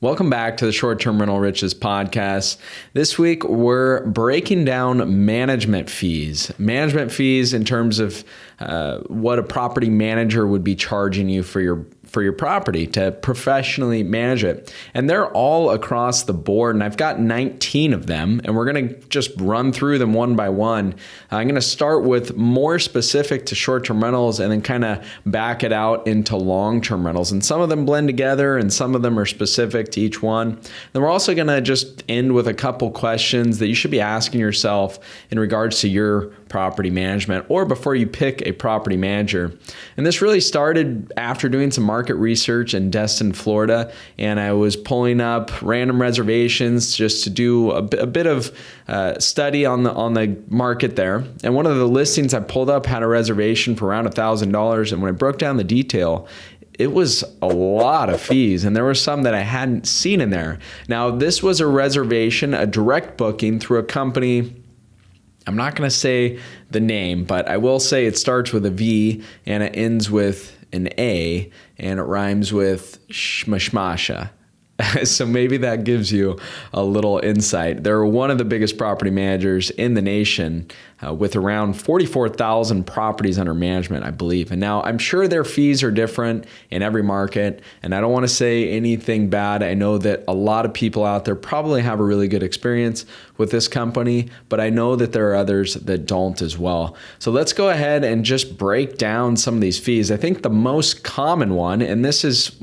Welcome back to the Short-Term Rental Riches podcast. This week, we're breaking down management fees. Management fees in terms of what a property manager would be charging you for your property to professionally manage it. And they're all across the board, and I've got 19 of them, and we're going to just run through them one by one. I'm going to start with more specific to short-term rentals and then kind of back it out into long-term rentals. And some of them blend together and some of them are specific to each one. Then we're also going to just end with a couple questions that you should be asking yourself in regards to your property management or before you pick a property manager. And this really started after doing some market research in Destin, Florida, and I was pulling up random reservations just to do a bit of study on the market there. And one of the listings I pulled up had a reservation for around $1,000, and when I broke down the detail, it was a lot of fees, and there were some that I hadn't seen in there. Now, this was a reservation, a direct booking through a company. I'm not going to say the name, but I will say it starts with a V and it ends with an A, and it rhymes with shmashmasha. So maybe that gives you a little insight. They're one of the biggest property managers in the nation with around 44,000 properties under management, I believe. And now I'm sure their fees are different in every market, and I don't want to say anything bad. I know that a lot of people out there probably have a really good experience with this company, but I know that there are others that don't as well. So let's go ahead and just break down some of these fees. I think the most common one, and this is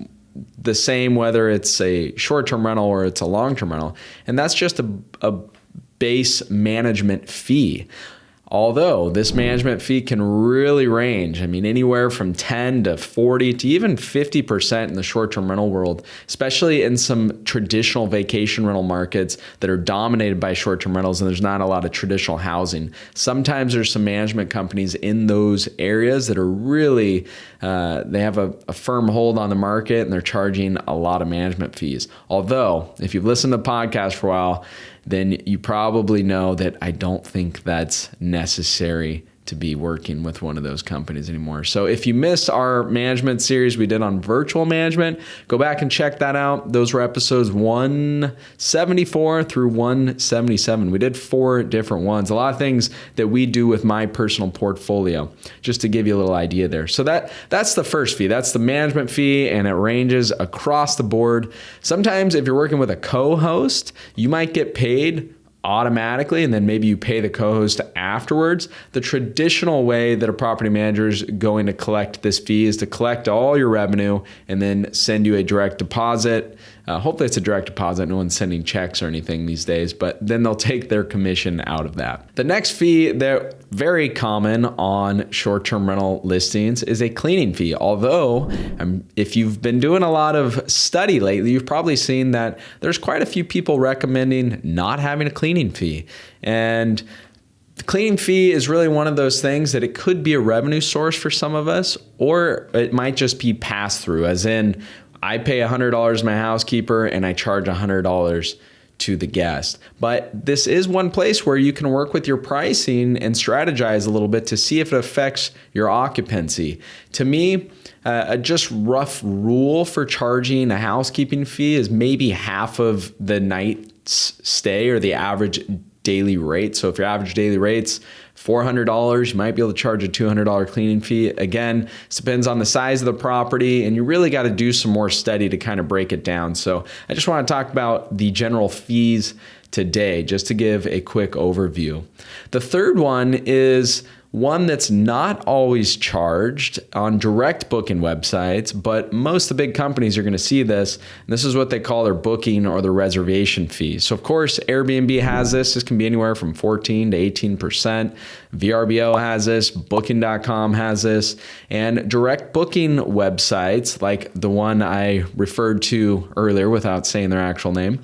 the same whether it's a short-term rental or it's a long-term rental, and that's just a base management fee. Although this management fee can really range, anywhere from 10 to 40 to even 50% in the short-term rental world, especially in some traditional vacation rental markets that are dominated by short-term rentals and there's not a lot of traditional housing. Sometimes there's some management companies in those areas that are really, they have a firm hold on the market and they're charging a lot of management fees. Although, if you've listened to the podcast for a while, then you probably know that I don't think that's necessary to be working with one of those companies anymore. So if you missed our management series we did on virtual management, go back and check that out. Those were episodes 174 through 177. We did 4 different ones. A lot of things that we do with my personal portfolio, just to give you a little idea there. So that's the first fee. That's the management fee, and it ranges across the board. Sometimes if you're working with a co-host, you might get paid automatically, and then maybe you pay the co-host afterwards. The traditional way that a property manager is going to collect this fee is to collect all your revenue and then send you a direct deposit. Hopefully it's a direct deposit. No one's sending checks or anything these days, but then they'll take their commission out of that. The next fee that very common on short-term rental listings is a cleaning fee. Although if you've been doing a lot of study lately, you've probably seen that there's quite a few people recommending not having a cleaning fee. And the cleaning fee is really one of those things that it could be a revenue source for some of us, or it might just be passed through, as in I pay $100 to my housekeeper and I charge $100 to the guest. But this is one place where you can work with your pricing and strategize a little bit to see if it affects your occupancy. To me, a just rough rule for charging a housekeeping fee is maybe half of the night's stay or the average daily rate. So if your average daily rate's $400, you might be able to charge a $200 cleaning fee. Again, it depends on the size of the property, and you really got to do some more study to kind of break it down. So I just want to talk about the general fees today, just to give a quick overview. The third one is one that's not always charged on direct booking websites, but most of the big companies are going to see this. And this is what they call their booking or their reservation fee. So of course, Airbnb has this. This can be anywhere from 14 to 18%. VRBO has this. Booking.com has this. And direct booking websites, like the one I referred to earlier without saying their actual name,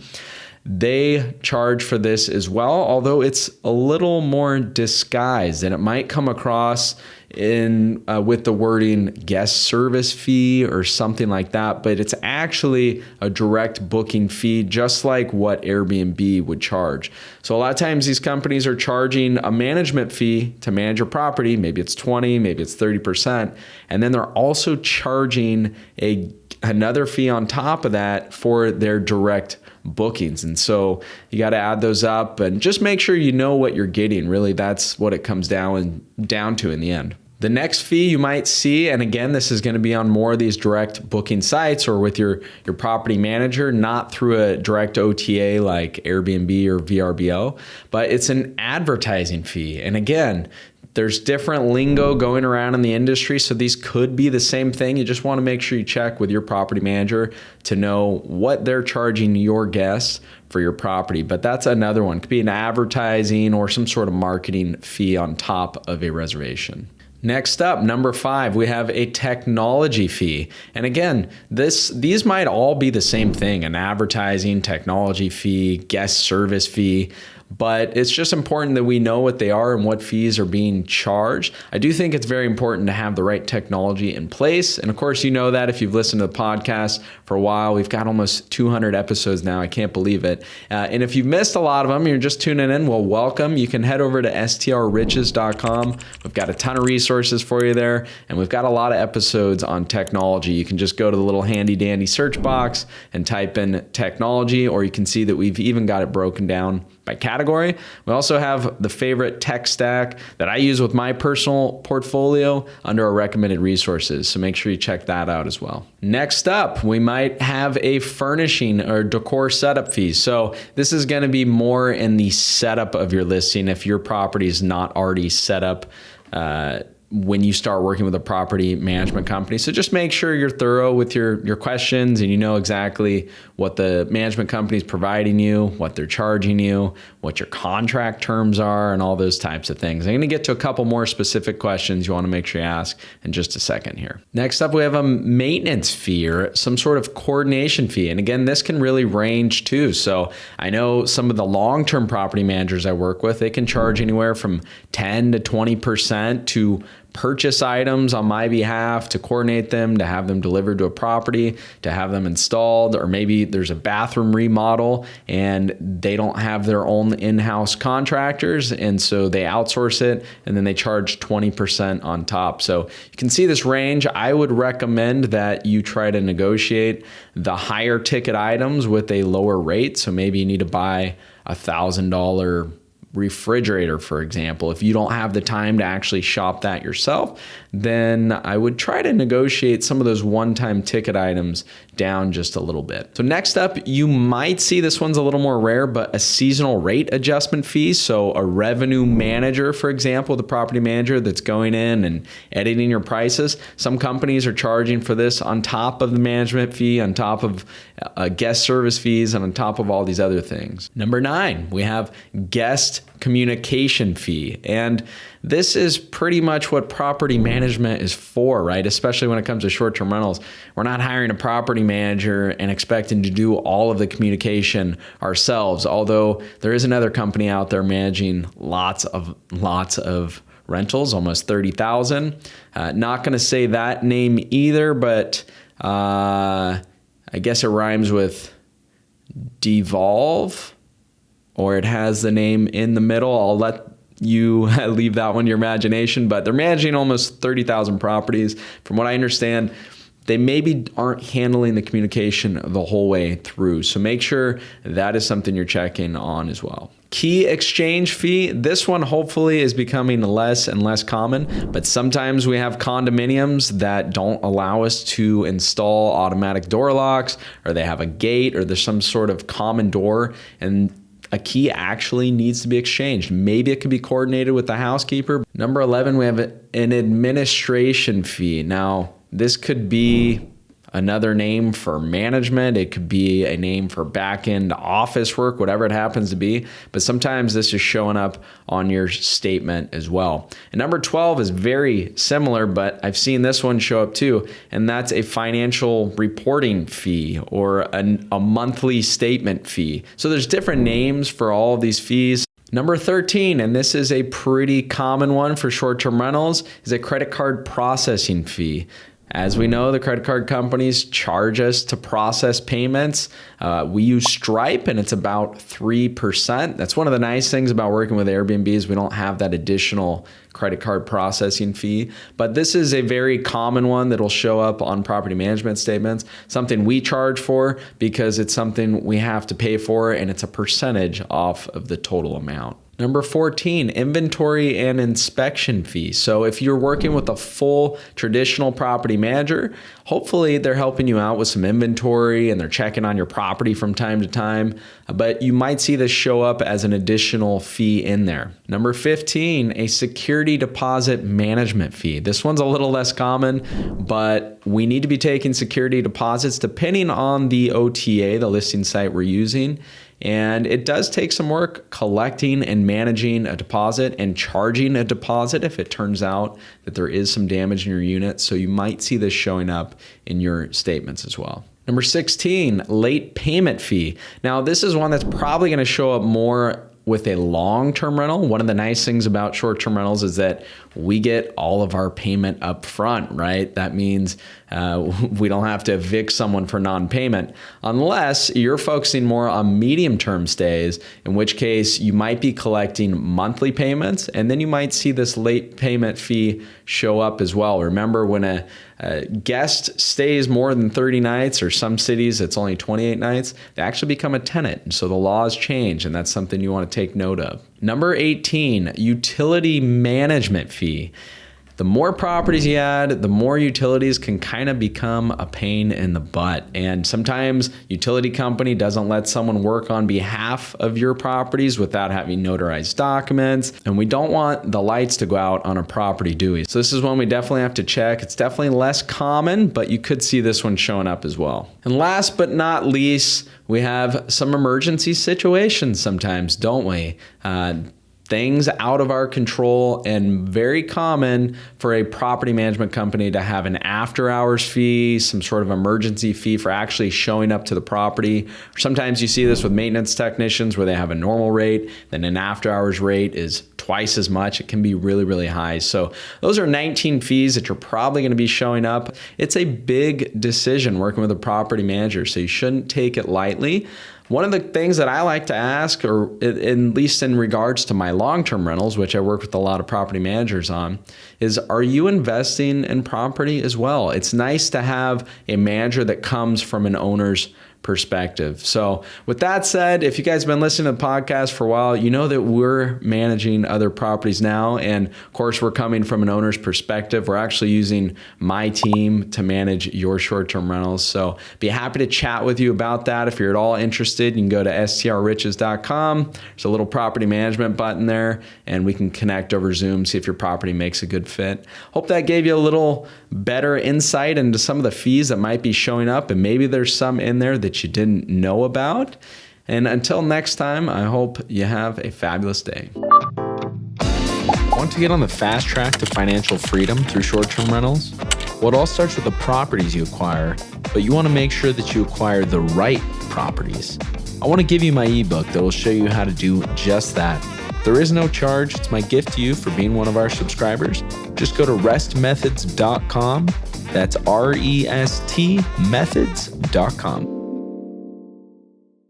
they charge for this as well, although it's a little more disguised, and it might come across in with the wording guest service fee or something like that, but it's actually a direct booking fee, just like what Airbnb would charge. So a lot of times these companies are charging a management fee to manage your property. Maybe it's 20, maybe it's 30%. And then they're also charging a another fee on top of that for their direct bookings. And so you got to add those up and just make sure you know what you're getting. Really, that's what it comes down to in the end. The next fee you might see, and again, this is going to be on more of these direct booking sites or with your property manager, not through a direct OTA like Airbnb or VRBO, but it's an advertising fee. And again, there's different lingo going around in the industry, so these could be the same thing. You just want to make sure you check with your property manager to know what they're charging your guests for your property. But that's another one. It could be an advertising or some sort of marketing fee on top of a reservation. Next up, number 5, we have a technology fee. And again, these might all be the same thing, an advertising, technology fee, guest service fee. But it's just important that we know what they are and what fees are being charged. I do think it's very important to have the right technology in place. And of course, you know that if you've listened to the podcast for a while. We've got almost 200 episodes now. I can't believe it. And if you've missed a lot of them, you're just tuning in, well, welcome. You can head over to strriches.com. We've got a ton of resources for you there. And we've got a lot of episodes on technology. You can just go to the little handy dandy search box and type in technology, or you can see that we've even got it broken down by category. We also have the favorite tech stack that I use with my personal portfolio under our recommended resources. So make sure you check that out as well. Next up, we might have a furnishing or decor setup fee. So this is going to be more in the setup of your listing if your property is not already set up when you start working with a property management company. So just make sure you're thorough with your questions and you know exactly what the management company is providing you, what they're charging you, what your contract terms are, and all those types of things. I'm going to get to a couple more specific questions you want to make sure you ask in just a second here. Next up, we have a maintenance fee or some sort of coordination fee. And again, this can really range too. So I know some of the long-term property managers I work with, they can charge anywhere from 10 to 20% to purchase items on my behalf, to coordinate them, to have them delivered to a property, to have them installed, or maybe there's a bathroom remodel and they don't have their own in-house contractors, and so they outsource it and then they charge 20% on top. So you can see this range. I would recommend that you try to negotiate the higher ticket items with a lower rate. So maybe you need to buy $1,000 refrigerator, for example. If you don't have the time to actually shop that yourself, then I would try to negotiate some of those one-time ticket items down just a little bit. So next up, you might see, this one's a little more rare, but a seasonal rate adjustment fee. So a revenue manager, for example, the property manager that's going in and editing your prices. Some companies are charging for this on top of the management fee, on top of guest service fees, and on top of all these other things. Number 9, we have guest communication fee. And this is pretty much what property management is for, right? Especially when it comes to short-term rentals. We're not hiring a property manager and expecting to do all of the communication ourselves, although there is another company out there managing lots of rentals, almost 30,000. Not going to say that name either, but I guess it rhymes with devolve, or it has the name in the middle. I'll let you leave that one to your imagination, but they're managing almost 30,000 properties. From what I understand, they maybe aren't handling the communication the whole way through. So make sure that is something you're checking on as well. Key exchange fee. This one hopefully is becoming less and less common, but sometimes we have condominiums that don't allow us to install automatic door locks, or they have a gate, or there's some sort of common door, and a key actually needs to be exchanged. Maybe it could be coordinated with the housekeeper. Number 11, we have an administration fee. Now, this could be another name for management. It could be a name for back-end office work, whatever it happens to be. But sometimes this is showing up on your statement as well. And number 12 is very similar, but I've seen this one show up too. And that's a financial reporting fee or a monthly statement fee. So there's different names for all of these fees. Number 13, and this is a pretty common one for short-term rentals, is a credit card processing fee. As we know, the credit card companies charge us to process payments. We use Stripe, and it's about 3%. That's one of the nice things about working with Airbnb is we don't have that additional credit card processing fee. But this is a very common one that will show up on property management statements, something we charge for because it's something we have to pay for, and it's a percentage off of the total amount. Number 14, inventory and inspection fee. So if you're working with a full traditional property manager, hopefully they're helping you out with some inventory and they're checking on your property from time to time, but you might see this show up as an additional fee in there. Number 15, a security deposit management fee. This one's a little less common, but we need to be taking security deposits depending on the OTA, the listing site we're using. And it does take some work collecting and managing a deposit and charging a deposit if it turns out that there is some damage in your unit. So you might see this showing up in your statements as well. Number 16, late payment fee. Now, this is one that's probably going to show up more with a long-term rental. One of the nice things about short-term rentals is that we get all of our payment up front, right? That means we don't have to evict someone for non-payment unless you're focusing more on medium-term stays, in which case you might be collecting monthly payments, and then you might see this late payment fee show up as well. Remember, when a guest stays more than 30 nights, or some cities it's only 28 nights, they actually become a tenant. And so the laws change, and that's something you want to take note of. Number 18, utility management fee. The more properties you add, the more utilities can kind of become a pain in the butt. And sometimes utility company doesn't let someone work on behalf of your properties without having notarized documents. And we don't want the lights to go out on a property, do we? So this is one we definitely have to check. It's definitely less common, but you could see this one showing up as well. And last but not least, we have some emergency situations sometimes, don't we? Things out of our control, and very common for a property management company to have an after hours fee, some sort of emergency fee for actually showing up to the property. Sometimes you see this with maintenance technicians where they have a normal rate, then an after hours rate is twice as much. It can be really, really high. So those are 19 fees that you're probably going to be showing up. It's a big decision working with a property manager, so you shouldn't take it lightly. One of the things that I like to ask, or at least in regards to my long-term rentals, which I work with a lot of property managers on, is are you investing in property as well? It's nice to have a manager that comes from an owner's perspective. So with that said, if you guys have been listening to the podcast for a while, you know that we're managing other properties now. And of course, we're coming from an owner's perspective. We're actually using my team to manage your short-term rentals. So be happy to chat with you about that. If you're at all interested, you can go to strriches.com. There's a little property management button there, and we can connect over Zoom, see if your property makes a good fit. Hope that gave you a little better insight into some of the fees that might be showing up, and maybe there's some in there that you didn't know about. And until next time, I hope you have a fabulous day. Want to get on the fast track to financial freedom through short-term rentals? Well, it all starts with the properties you acquire, but you want to make sure that you acquire the right properties. I want to give you my ebook that will show you how to do just that. There is no charge. It's my gift to you for being one of our subscribers. Just go to restmethods.com. That's REST methods.com.